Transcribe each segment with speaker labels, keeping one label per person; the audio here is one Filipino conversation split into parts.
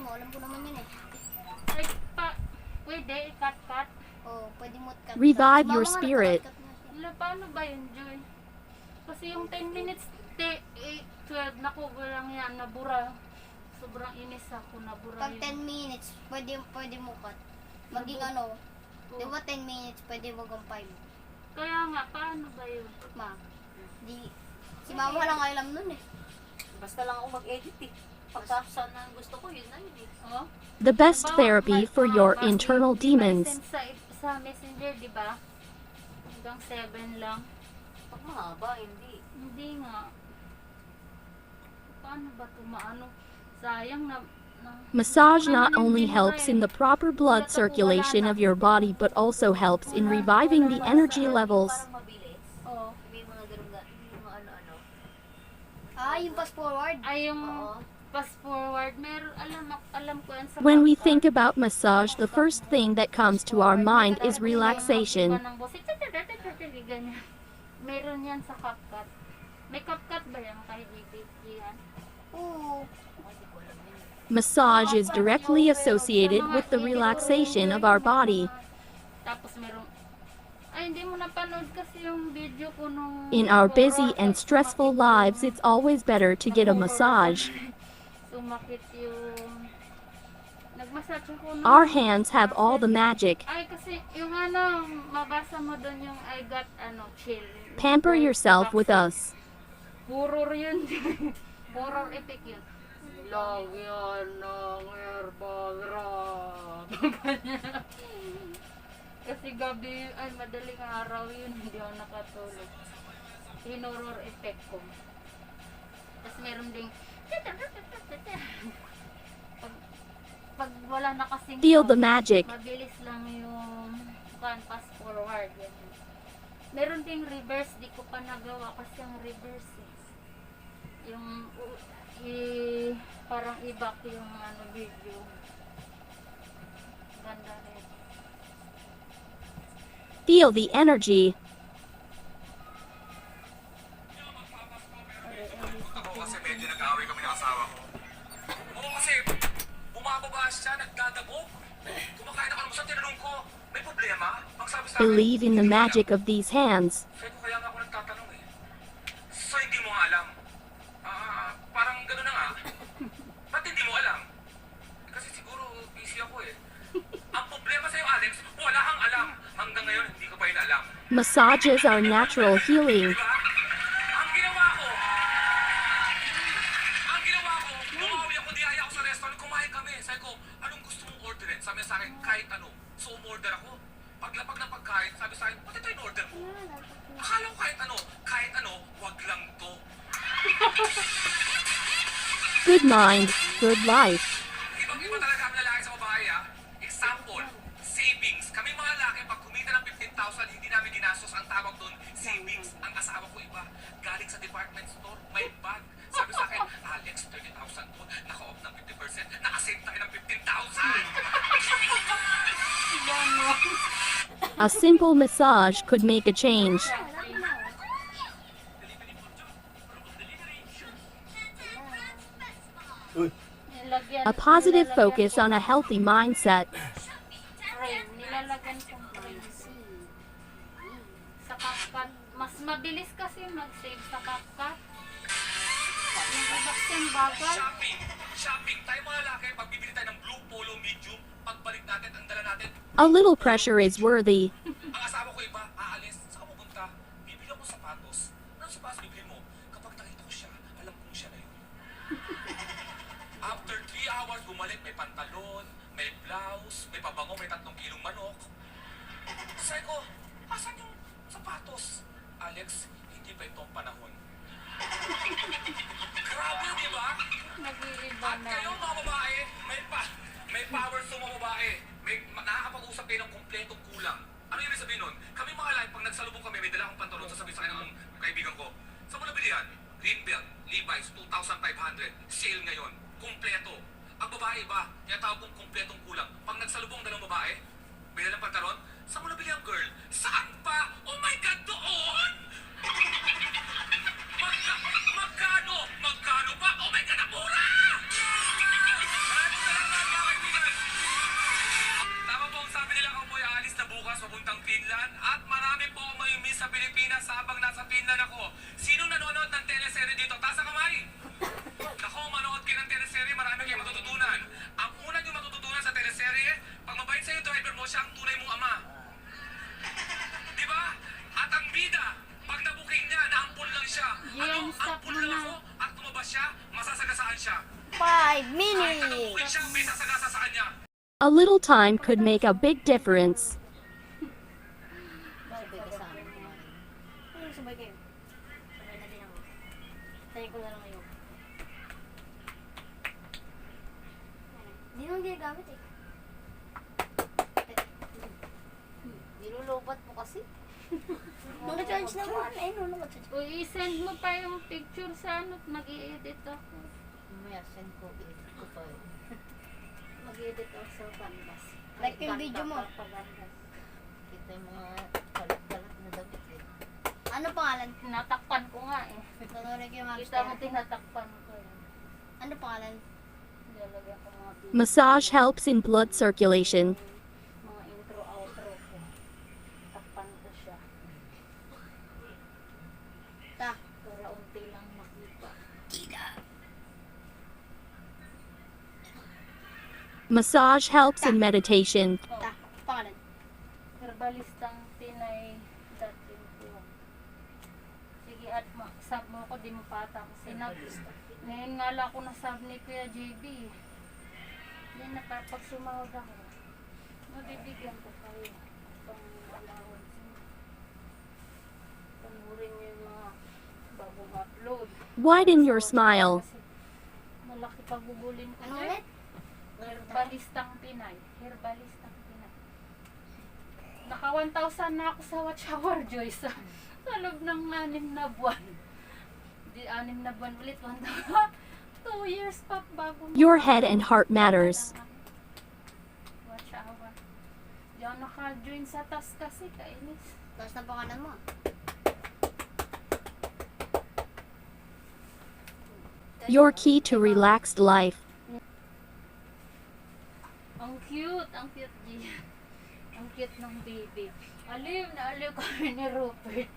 Speaker 1: mo, alam ko naman yun eh.
Speaker 2: Ay, pwede, i-cut-cut.
Speaker 1: Oo, pwede mo cut.
Speaker 3: Revive your spirit.
Speaker 2: Paano ba yun, Joy? Kasi yung 10 minutes, 12, naku, walang yan, nabura. Sobrang inis ako, nabura
Speaker 1: Pag
Speaker 2: yun.
Speaker 1: 10 minutes, pwede mo cut. Maging ano, di ba 10 minutes, pwede mo gawin 5.
Speaker 2: Kaya nga, paano ba yun?
Speaker 1: Ma, si mama lang alam nun eh.
Speaker 4: Basta lang ako mag-edit eh. Pagka saan na gusto ko, yun na yun eh.
Speaker 2: Oh?
Speaker 3: The best therapy for your internal demons.
Speaker 2: Sa messenger, di ba? Hanggang 7 lang.
Speaker 4: Pag mahaba, hindi.
Speaker 2: Hindi nga. Paano ba ito maano? Sayang na
Speaker 3: Massage not only helps in the proper blood circulation of your body but also helps in reviving the energy levels.
Speaker 4: Parang mabilis.
Speaker 2: Oh.
Speaker 4: May mga ganun yung mga ano-ano.
Speaker 1: Yung fast forward.
Speaker 2: Ay, yung
Speaker 4: Oo.
Speaker 2: fast forward. Meron, alam ko yan sa
Speaker 3: When we
Speaker 2: kapwa.
Speaker 3: think about massage, the first thing that comes to our mind is relaxation.
Speaker 2: Ganyan. Meron yan sa CapCut. May CapCut ba yan kay yan?
Speaker 1: Oo.
Speaker 3: Massage is directly associated with the relaxation of our body.
Speaker 2: Tapos meron, ay hindi mo napanood kasi yung video ko nung
Speaker 3: In our busy and stressful lives, it's always better to get a massage.
Speaker 2: Sumakit yung nagmassage ako nung
Speaker 3: Our hands have all the magic.
Speaker 2: ay kasi yung ano mabasa mo doon yung I got chill.
Speaker 3: Pamper yourself with us.
Speaker 2: Horror yun. Horror epic yun. Lagyan ng herbal. Kasi gabi, ay madaling araw yun, hindi ako nakatulog. Yung horror effect ko. Tapos meron ding pag wala na kasing
Speaker 3: Feel the magic.
Speaker 2: mabilis lang yung fast forward. Ganyan. Meron ding reverse, di ko pa nagawa kasi ang reverse yung parang i-back yung video. Ganda rin.
Speaker 3: Feel the energy.
Speaker 5: Ako kasi medyo nag-away kami ng asawa ko. Oo kasi bumababa siya, nagdadabog. Kumakain ako sa tinanong ko, may problema? Ang sabi sa akin,
Speaker 3: Believe in the magic of these hands.
Speaker 5: sabi ko kaya nga ako nagtatanong eh. So hindi mo nga alam. Parang gano'n na nga. Ba't hindi mo alam? Kasi siguro busy ako eh. Ang problema sa'yo Alex, wala kang alam. Hanggang ngayon hindi ko pa yun alam.
Speaker 3: Massages are natural healing.
Speaker 5: Diba? Ang ginawa ko, bumawi ako, niyaya ako sa restaurant, kumain kami. Sabi ko, anong gusto mong orderin? Sabi niya sa akin, kahit ano. So, umorder ako. Paglapag ng pagkain, sabi sa akin, pati ito yung order mo. Akala ko kahit ano, wag lang to.
Speaker 3: Good mind, good life.
Speaker 5: Ibang-iba talaga ang lalaki sa babae, ha? Example, savings. Kami mga lalaki, pag kumita ng 15,000, hindi namin ginastos ang tawag doon, savings. Ang asawa ko iba, galing sa department store, may bag. Sabi sa akin, Alex, 30,000 to, naka-off ng 50%, naka-save tayo ng 15,000!
Speaker 3: A simple massage could make a change. A positive focus on a healthy mindset.
Speaker 2: Frame, nilalagyan kong frame. Sa CapCut, mas mabilis kasi mag-save sa CapCut. Yung iba kasing bagal.
Speaker 5: Shopping. Tayo mga lalaki, pag bibili tayo ng blue polo medium, pagbalik natin, ang dala natin,
Speaker 3: A little pressure is worthy.
Speaker 5: ang asawa ko iba, aalis, saan ka pupunta? Bibili ako sapatos. Anong sapatos bibili mo? Kapag nakita ko siya, alam kong siya na yun. After 3 hours, bumalik, may pantalon, may blouse, may pabango, may 3 kilong manok. Sabi ko, asan yung sapatos? Alex, hindi pa itong panahon. Grabe, di ba?
Speaker 2: Nag-iiba
Speaker 5: At
Speaker 2: na.
Speaker 5: kayo mga babae, may power sa mga babae. Nakakapag-usap kayo ng kumpletong kulang. Ano ibig sabihin nun? Kami mga lalaki, pag nagsalubong kami, may dala akong pantalon, sasabihin sa akin ng kaibigan ko, saan mo nabili yan? Greenbelt, Levi's, 2,500. Sale ngayon. Kumpleto. Ang babae ba, tinatawag kong kumpletong kulang. Pag nagsalubong dalawang babae, may dalang pantalon, saan mo nabili ang girl? Saan pa? Oh my God, doon! Magkano? Magkano pa? Oh my God, ang mura!
Speaker 1: 5
Speaker 5: Kahit anong
Speaker 1: minutes!
Speaker 5: buhay siya, may sasagasa sa kanya.
Speaker 3: A little time could make a big difference.
Speaker 4: Sabay ka sa amin.
Speaker 1: Ayun, sabay kayo.
Speaker 4: Sabay na din ako.
Speaker 1: Tayo ko na lang ngayon. Hindi naman ginagamit eh.
Speaker 4: Nilulobat mo kasi.
Speaker 1: Naka-charge naman. Ayun, naka-charge.
Speaker 2: O, i-send mo pa yung picture sa ano, mag-i-edit ako.
Speaker 4: Mamaya send ko. Edit ko pa yun.
Speaker 2: Mag-i-edit ako sa canvas.
Speaker 1: Like yung video mo.
Speaker 2: Canvas.
Speaker 4: Kita yung mga kalat-kalat na damit eh.
Speaker 1: Ano pangalan?
Speaker 2: Tinatakpan ko nga eh.
Speaker 1: Tutuloy ko yung
Speaker 2: Kita mo
Speaker 1: hamster.
Speaker 2: tinatakpan ko eh.
Speaker 1: Ano pangalan?
Speaker 2: Nilalagyan ko mga video.
Speaker 3: Massage helps in blood circulation.
Speaker 2: Mga intro, outro ko. Takpan ko siya.
Speaker 1: Ta.
Speaker 2: Para unti lang makita.
Speaker 3: Massage helps in meditation.
Speaker 2: Oh,
Speaker 1: Ta. Pangalan.
Speaker 2: herbalistang Pinay.info. Sige, at sub mo ko, di mo pata. Kasi ngayon nga lang ako nasub ni Kuya JB. Hindi nakapag sumawag ako. Mabibigyan ko kayo. Pang allowance mo. Panurin niyo yung mga bagong upload.
Speaker 3: Widen your smile.
Speaker 2: Kasi malaki pagbubulin ko.
Speaker 1: Ano
Speaker 2: dyan.
Speaker 1: ulit?
Speaker 2: Herbalistang Pinay. Herbalistang Pinay. Naka 1,000 na ako sa watch hour, Joyce. Sa loob ng 6 na buwan. Di 6 na buwan ulit. 2 years pa bago.
Speaker 3: Your head and heart matters.
Speaker 2: Watch hour. Di ako naka-join sa task kasi. Kainis.
Speaker 1: Tapos na pangalan mo.
Speaker 3: Your key to relaxed life.
Speaker 2: Ang cute. Ang cute, G. Ang cute ng baby. Aliw na aliw kami ni Rupert.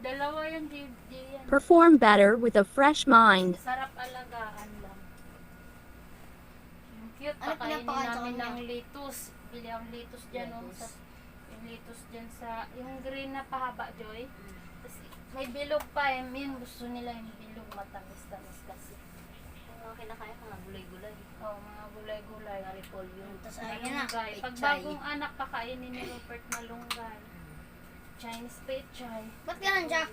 Speaker 2: Dalawa yung JD yan.
Speaker 3: Perform better with a fresh mind.
Speaker 2: Sarap alagaan lang. Yung cute,
Speaker 1: Ano
Speaker 2: pakainin
Speaker 1: pinapakain sa
Speaker 2: namin
Speaker 1: kanya?
Speaker 2: ng lettuce. Bili ang lettuce dyan. Sa, yung lettuce dyan sa, yung green na pahaba, Joy. Tapos may bilog pa eh. Yun, gusto nila yung bilog matamis-tamis kasi.
Speaker 4: Kung mga kinakain, mga gulay-gulay.
Speaker 2: Oh, mga gulay-gulay.
Speaker 4: Repolyo.
Speaker 1: Tapos ayun na.
Speaker 2: Malunggay. Pag
Speaker 1: Pechay.
Speaker 2: bagong anak, kakainin ni Rupert malunggay. Chinese pechay.
Speaker 1: Ba't ganun siya?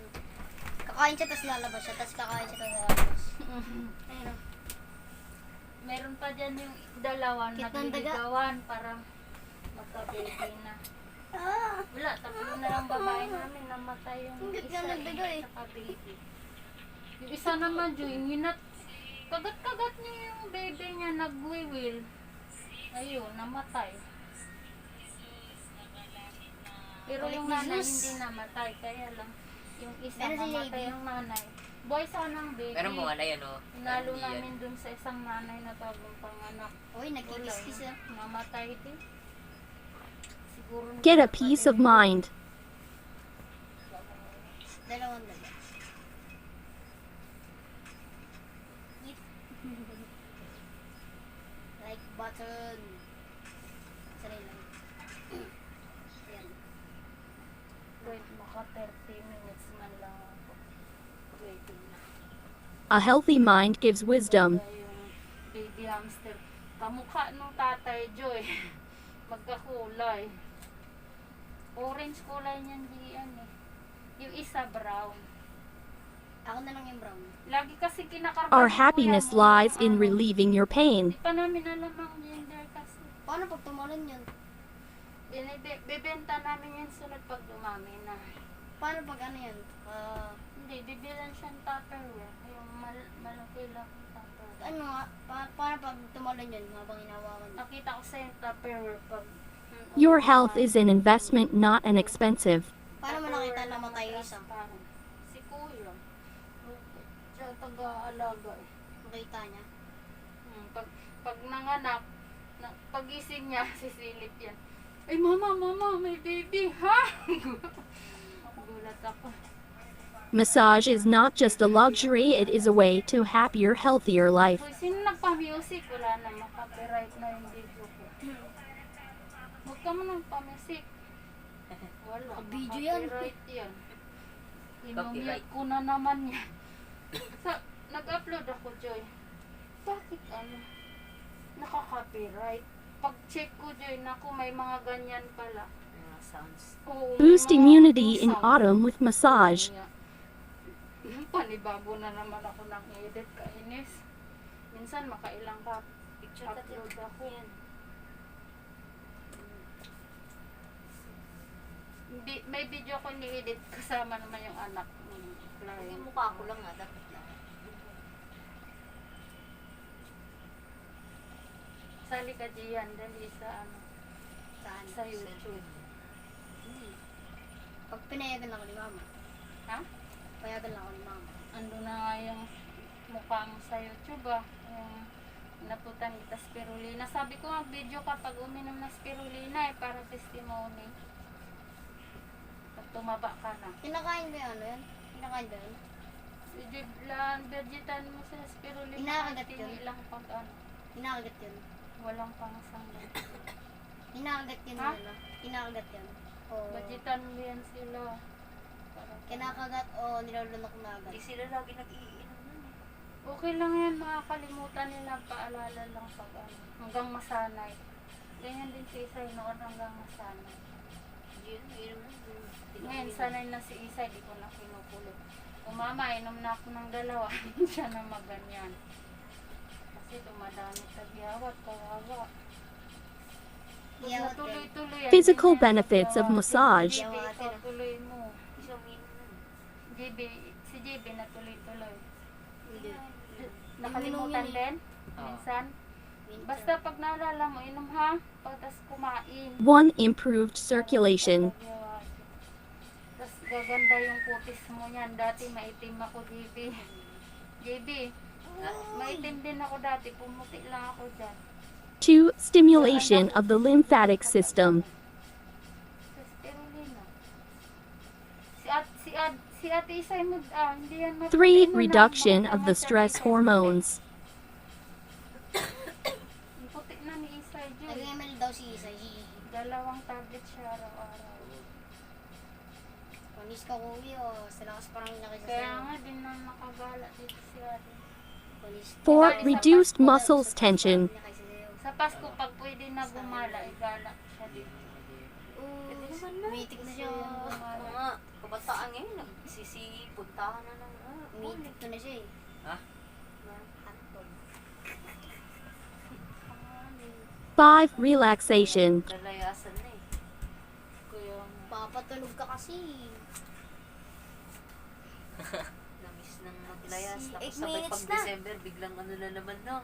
Speaker 1: Kakain siya, tapos lalabas siya. Tapos kakain siya, tapos lalabas. Ayun o.
Speaker 2: Meron pa dyan yung dalawa
Speaker 1: Cute ng daga.
Speaker 2: nagliligawan para magka-baby na.
Speaker 1: Ah!
Speaker 2: Wala, tatlo na lang babae namin namatay yung
Speaker 1: Ang cute
Speaker 2: isa
Speaker 1: nga ng daga eh.
Speaker 2: saka baby. Yung isa naman, Joy, kagat-kagat niya yung baby niya, nagwiwil. Ayun, namatay. Pero yung nanay
Speaker 1: Jesus.
Speaker 2: hindi namatay, kaya lang yung isa
Speaker 1: Pero si
Speaker 2: mamatay
Speaker 1: JB.
Speaker 2: yung nanay. Boy, sanang baby.
Speaker 6: Pero mo wala yan, oh.
Speaker 2: Inalo
Speaker 6: Hindi yan.
Speaker 2: namin dun sa isang nanay na bagong panganak.
Speaker 1: Uy, nagkikis-kis ah.
Speaker 2: Mamatay din. Siguro
Speaker 3: Get a peace of mind.
Speaker 1: Dalawang daga. Like button. Sarili lang. Ayan.
Speaker 2: Wait, maka 30 minutes man lang ako. Waiting na.
Speaker 3: A healthy mind gives wisdom.
Speaker 2: Kaya yung baby hamster. Kamukha nung tatay Joy. Magkakulay. Orange kulay niyan diyan eh. Yung isa brown.
Speaker 1: Ako na lang yung brown.
Speaker 2: Lagi kasi kinakarga.
Speaker 3: Our
Speaker 2: ni Kuya
Speaker 3: happiness
Speaker 2: mo
Speaker 3: lies
Speaker 2: yung
Speaker 3: in
Speaker 2: ano.
Speaker 3: relieving your pain.
Speaker 2: Hindi pa namin alam ang gender kasi.
Speaker 1: Paano pag tumalon yun?
Speaker 2: Bibenta namin yan sunod pag dumami na.
Speaker 1: Paano pag ano yan?
Speaker 2: Hindi, bibilan siya ng Tupperware. Yung malaki lang yung Tupperware.
Speaker 1: Ano nga? Paano pag tumalon yun habang hinawakan?
Speaker 2: Nakita ko sa yung Tupperware pag...
Speaker 3: Your health is an investment, not an expensive.
Speaker 1: Paano mo nakita na matay yung isa?
Speaker 2: Si Kuya. Siya taga-alaga eh.
Speaker 1: Makita niya.
Speaker 2: Pag nanganak, pagising niya, sisilip yan. Ay mama, may baby, ha? Gulat ako.
Speaker 3: Massage is not just a luxury, it is a way to happier, healthier life.
Speaker 2: Hoy, sino nagpa-music? Wala na, makapiright na yung video ko. Huwag ka mo nagpa-music. Wala,
Speaker 1: Video yan.
Speaker 2: copyright yan. Inumute
Speaker 6: Copyright.
Speaker 2: ko na naman yan. Nag-upload ako, Joy. copyright. Pag-check ko dyan, ako may mga ganyan pala.
Speaker 4: Mga sounds.
Speaker 2: Oo, may
Speaker 3: Boost
Speaker 2: mga
Speaker 3: immunity in
Speaker 2: sound.
Speaker 3: autumn with massage.
Speaker 2: Panibago na naman ako ng edit, kainis. Minsan makailang ka.
Speaker 4: Picture ka
Speaker 2: Upload
Speaker 4: din.
Speaker 2: ako.
Speaker 4: Yan.
Speaker 2: May video ko ni-edit kasama naman yung anak.
Speaker 4: Yung
Speaker 2: Client.
Speaker 4: mukha ko lang nga, dapat lang.
Speaker 2: Sali ka diyan, dali sa ano,
Speaker 1: Saan?
Speaker 2: sa YouTube.
Speaker 1: Pag pinayagan ako ni mama.
Speaker 2: Ha?
Speaker 1: Payagan lang ako ni mama.
Speaker 2: Ando na nga yung mukha mo sa YouTube ah. Yung naputan kita spirulina. Sabi ko mag-video ka pag uminom ng spirulina para testimony. Pag tumaba ka na.
Speaker 1: Kinakain ba yung ano yan? Kinakain ba yun?
Speaker 2: Jiblan, vegetan mo sa spirulina.
Speaker 1: Inakagat
Speaker 2: at
Speaker 1: yun.
Speaker 2: tinilang pag ano.
Speaker 1: Kinakagat yun.
Speaker 2: Walang pangsanggan.
Speaker 1: Kinakagat yun
Speaker 2: Ha?
Speaker 1: ano? Kinakagat yun. Oo.
Speaker 2: Vegetan mo yan sila.
Speaker 1: Kinakagat o nilulunok na agad.
Speaker 4: Hindi sila lagi nag-iinom nun eh.
Speaker 2: Okay lang yan, makakalimutan nila, paalala lang pag ano, hanggang masanay. Ganyan din si Isay noon hanggang masanay.
Speaker 4: Yun, inom nun.
Speaker 2: Ngayon, sanay na si Isay, di ko na kinukulit. O mama, inom na ako ng dalawa, siya na maganyan. Kasi dumadami sa biyawat, kawawa.
Speaker 1: Biyawat din.
Speaker 2: Tuloy-tuloy yan.
Speaker 3: Physical
Speaker 2: ganyan sa
Speaker 3: benefits of
Speaker 2: biyawat.
Speaker 3: massage.
Speaker 2: Si JB, ikaw tuloy mo.
Speaker 4: Isa uminom nun.
Speaker 2: JB, si JB na tuloy-tuloy.
Speaker 1: Hindi.
Speaker 2: Nakalimutan
Speaker 1: Inom yun
Speaker 2: din? Minsan? Basta pag naalala mo, inom ha? Pagkas kumain.
Speaker 3: 1. Improved circulation.
Speaker 2: Tapos gaganda yung kutis mo yan. Dati maitim ako, JB. JB, maitim din ako dati. Pumuti lang ako dyan.
Speaker 3: 2. Stimulation of the lymphatic system.
Speaker 2: Sa spirulina. Si Ate Isay mo, hindi yan
Speaker 3: 3.
Speaker 2: matutunan
Speaker 3: Reduction
Speaker 2: ng
Speaker 3: of the
Speaker 2: mga
Speaker 3: stress
Speaker 2: sa-
Speaker 3: hormones.
Speaker 2: Yung puti na ni Isay, Joy.
Speaker 1: Nag-ML daw si Isay.
Speaker 2: 2 tablet siya araw-araw.
Speaker 1: Panis ka kuwi o. Sa lakas parang nakita
Speaker 2: Kaya nga din na nakagala dito si Ate.
Speaker 1: Panis.
Speaker 3: 4. Reduced muscles tension.
Speaker 2: Sa Pasko, pag pwede na gumala, igala siya dito.
Speaker 1: Umitik na siya.
Speaker 4: Oo nga, kabataan ngayon, puntahan na ng
Speaker 1: Umitik na siya eh.
Speaker 4: Ha?
Speaker 1: Hotdog.
Speaker 3: 5. Relaxation.
Speaker 4: Lalayasan na eh.
Speaker 2: Kuya,
Speaker 1: Papatulog ka kasi.
Speaker 4: Namiss ng maglayas.
Speaker 1: Si-
Speaker 4: Tapos
Speaker 1: 8
Speaker 4: sabay
Speaker 1: minutes
Speaker 4: pag
Speaker 1: na.
Speaker 4: December, biglang ano na naman no?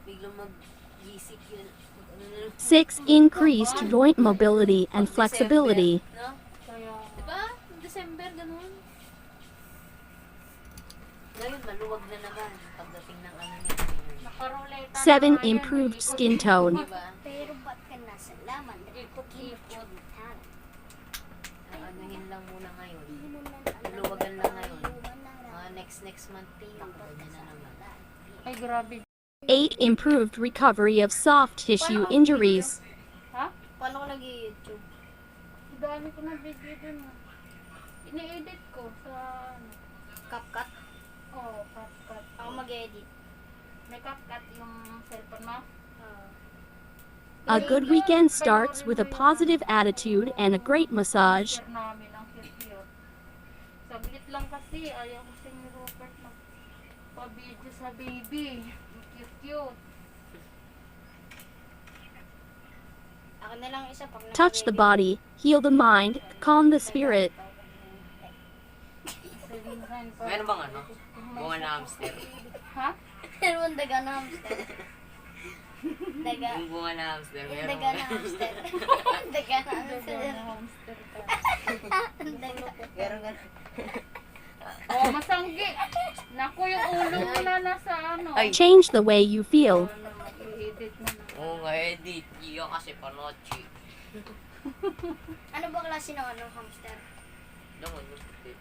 Speaker 4: Biglang mag-isip yun. Ano na
Speaker 3: 6. Increased joint mobility and flexibility.
Speaker 4: No?
Speaker 2: kaya,
Speaker 4: Diba? December, ganun. Ngayon, maluwag na naman pagdating ng ano nito.
Speaker 2: nakaruleta
Speaker 3: 7.
Speaker 2: na nga yan,
Speaker 3: Improved
Speaker 2: ikot-
Speaker 3: skin tone.
Speaker 4: Diba?
Speaker 1: Pero ba't ka nasa laman?
Speaker 2: Ikot-ikot.
Speaker 4: Anuhin lang muna ngayon. Maluwagan lang ngayon. Mga next month tingin. Ganyan na naman.
Speaker 2: Ay, grabe.
Speaker 3: 8. Improved recovery of soft tissue injuries.
Speaker 2: Ha?
Speaker 1: Paano ko nag-YouTube?
Speaker 2: Dami ko na video dun. Ini-edit ko sa, ano,
Speaker 1: CapCut?
Speaker 2: CapCut.
Speaker 1: Ako mag-edit.
Speaker 2: May CapCut yung cellphone mo?
Speaker 3: A good weekend starts with a positive attitude and a great massage.
Speaker 2: Share namin ang cute-cute. Saglit lang kasi, ayaw kasi ni Robert magpa-video sa baby. Cute-cute.
Speaker 1: Ako na lang isa pag
Speaker 3: Touch the body, heal the mind, calm the spirit.
Speaker 4: Meron bang ano? Bunga na hamster.
Speaker 2: Ha?
Speaker 1: Meron mong daga na hamster. Daga.
Speaker 4: Yung bunga na hamster, meron
Speaker 1: Daga na hamster. Daga na hamster.
Speaker 2: Hamster ka.
Speaker 1: Daga.
Speaker 4: Meron nga.
Speaker 2: Oh, masanggi. Naku, yung ulo mo na nasa ano.
Speaker 4: Ay.
Speaker 3: Change the way you feel.
Speaker 2: I-edit mo na.
Speaker 4: Oo nga, edit. Iyo kasi panochi.
Speaker 1: Ano ba klase ng ano, hamster?
Speaker 4: Naman, yung puti.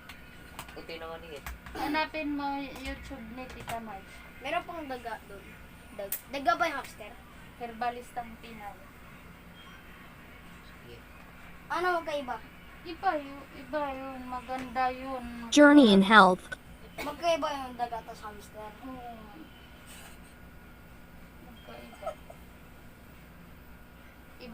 Speaker 4: Puti naman eh.
Speaker 2: Hanapin mo YouTube ni Tita Marge.
Speaker 1: Meron pang daga doon. Daga ba yung hamster?
Speaker 2: Herbalistang Pinay.
Speaker 1: Ano magkaiba?
Speaker 2: Iba yun. Maganda yun.
Speaker 3: Journey in health.
Speaker 1: Magkaiba yung daga at hamster.
Speaker 2: Oo. Magkaiba.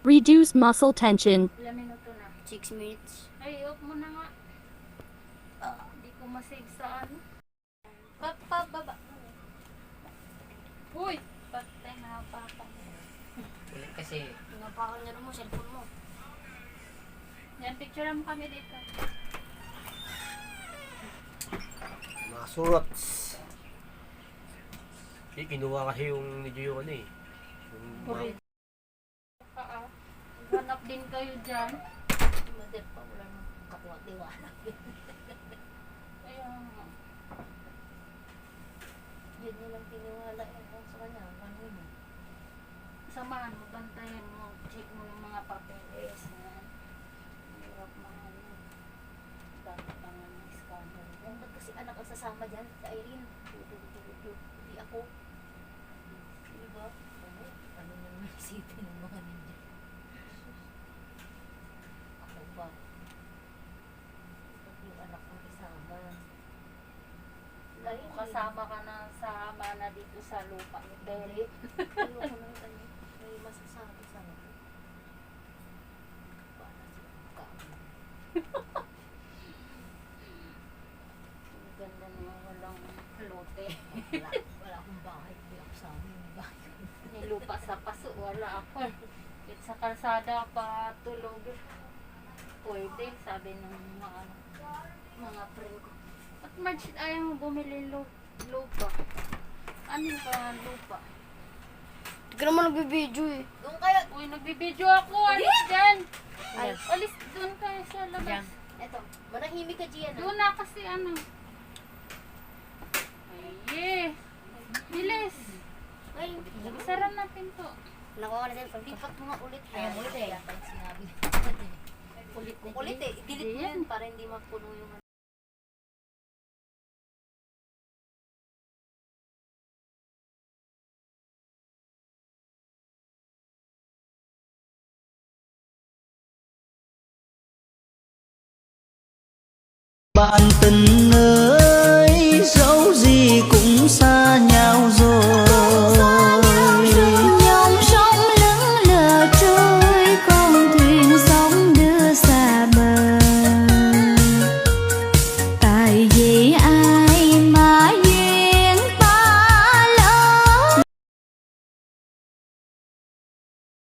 Speaker 3: Reduce muscle tension.
Speaker 2: Ilang minuto na?
Speaker 1: 6 minutes.
Speaker 2: Ay, off mo na nga. Hindi ko masave sa ano.
Speaker 4: Baba.
Speaker 2: Uy! Patay na papa.
Speaker 4: Ulit kasi.
Speaker 1: Napakan niya mo, cellphone mo.
Speaker 2: Yan, picture mo kami dito.
Speaker 6: Mga surats. Kinuha kasi yung medyo yung ano eh.
Speaker 2: Puri. Hanap din kayo dyan.
Speaker 4: Mother pa, wala nang kakuha-tiwala.
Speaker 2: Kaya nga.
Speaker 4: Yun nilang tiniwala yung sa kanya. Ano yun?
Speaker 2: Samahan mo, bantayan mo, check mo yung mga papeles. Yan. Hirap mga ano. Dami pa nga ng scandal.
Speaker 4: Yan ba't kasi anak ang sasama dyan? Si Irene. Hindi ako. Diba? Ano nang isipin ng mga ninja? Ako ba? Ba't yung anak kong isama?
Speaker 2: Lalo kasama ka na sa mana dito sa lupa ni Belly.
Speaker 4: Ayoko nang ano. May masasabi sa akin. Para siya kami.
Speaker 2: Ang ganda naman walang lote.
Speaker 4: Wala akong bahay. Hindi ako sa amin. Bahay.
Speaker 2: Nilupa sa paso, wala ako. Kahit sa kalsada pa tulog. Pwede, sabi ng mga friend ko. At March, ayaw mo bumili lupa. Ano ba lupa?
Speaker 1: Hindi ka naman nagbibideo eh.
Speaker 4: Doon kayo.
Speaker 2: Uy, nagbibideo ako. Alis dyan.
Speaker 4: Ay.
Speaker 2: Alis doon kayo sa labas.
Speaker 4: Eto. Manahimik ka, Gian.
Speaker 2: Doon na kasi ano. Ay, bilis.
Speaker 4: Ay,
Speaker 2: Sara na pinto.
Speaker 1: Nakuha na cellphone ko.
Speaker 4: lipat mo nga ulit.
Speaker 1: Ayaw ulit eh.
Speaker 4: Yata yung sinabi.
Speaker 2: Ulit na
Speaker 4: Ulit eh. I-delete mo
Speaker 2: Yan.
Speaker 4: yan para hindi magpuno yung
Speaker 7: bạn tình ơi